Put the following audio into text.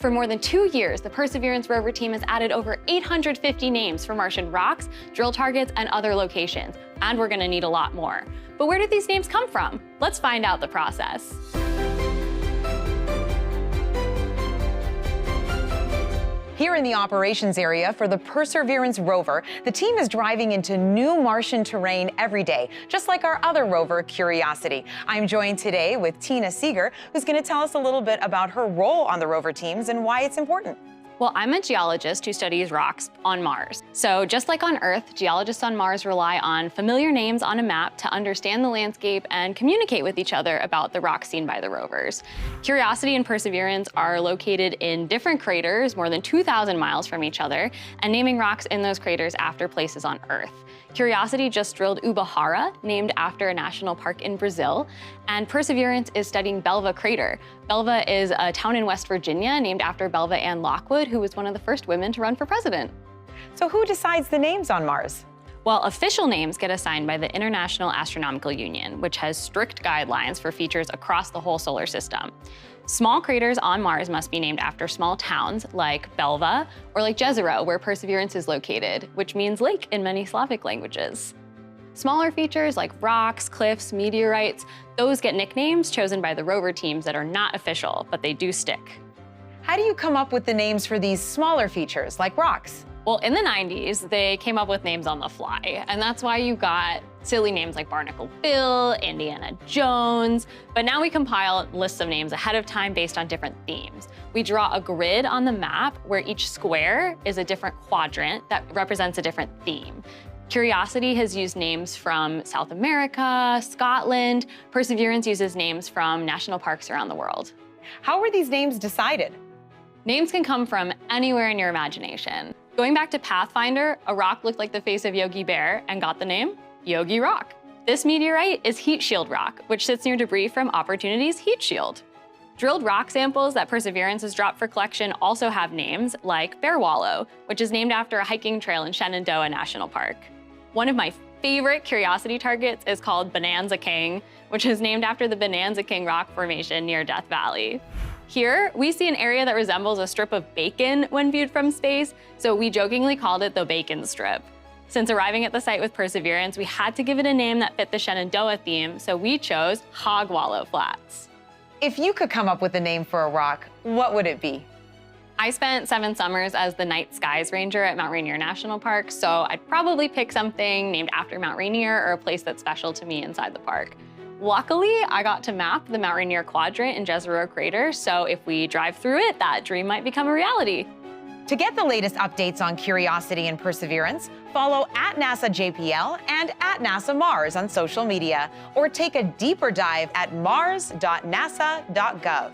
For more than 2 years, the Perseverance rover team has added over 850 names for Martian rocks, drill targets, and other locations, and we're gonna need a lot more. But where did these names come from? Let's find out the process. Here in the operations area for the Perseverance rover, the team is driving into new Martian terrain every day, just like our other rover, Curiosity. I'm joined today with Tina Seeger, who's going to tell us a little bit about her role on the rover teams and why it's important. Well, I'm a geologist who studies rocks on Mars. So just like on Earth, geologists on Mars rely on familiar names on a map to understand the landscape and communicate with each other about the rocks seen by the rovers. Curiosity and Perseverance are located in different craters more than 2,000 miles from each other and naming rocks in those craters after places on Earth. Curiosity just drilled Ubahara, named after a national park in Brazil, and Perseverance is studying Belva Crater. Belva is a town in West Virginia named after Belva Ann Lockwood, who was one of the first women to run for president. So who decides the names on Mars? Well, official names get assigned by the International Astronomical Union, which has strict guidelines for features across the whole solar system. Small craters on Mars must be named after small towns like Belva or like Jezero, where Perseverance is located, which means lake in many Slavic languages. Smaller features like rocks, cliffs, meteorites, those get nicknames chosen by the rover teams that are not official, but they do stick. How do you come up with the names for these smaller features, like rocks? Well, in the 90s, they came up with names on the fly, and that's why you got silly names like Barnacle Bill, Indiana Jones, but now we compile lists of names ahead of time based on different themes. We draw a grid on the map where each square is a different quadrant that represents a different theme. Curiosity has used names from South America, Scotland. Perseverance uses names from national parks around the world. How were these names decided? Names can come from anywhere in your imagination. Going back to Pathfinder, a rock looked like the face of Yogi Bear and got the name Yogi Rock. This meteorite is Heat Shield Rock, which sits near debris from Opportunity's Heat Shield. Drilled rock samples that Perseverance has dropped for collection also have names like Bear Wallow, which is named after a hiking trail in Shenandoah National Park. One of my favorite Curiosity targets is called Bonanza King, which is named after the Bonanza King rock formation near Death Valley. Here, we see an area that resembles a strip of bacon when viewed from space, so we jokingly called it the Bacon Strip. Since arriving at the site with Perseverance, we had to give it a name that fit the Shenandoah theme, so we chose Hog Wallow Flats. If you could come up with a name for a rock, what would it be? I spent 7 summers as the Night Skies Ranger at Mount Rainier National Park, so I'd probably pick something named after Mount Rainier or a place that's special to me inside the park. Luckily, I got to map the Mount Rainier Quadrant in Jezero Crater, so if we drive through it, that dream might become a reality. To get the latest updates on Curiosity and Perseverance, follow @NASA-JPL and @NASA-Mars on social media, or take a deeper dive at mars.nasa.gov.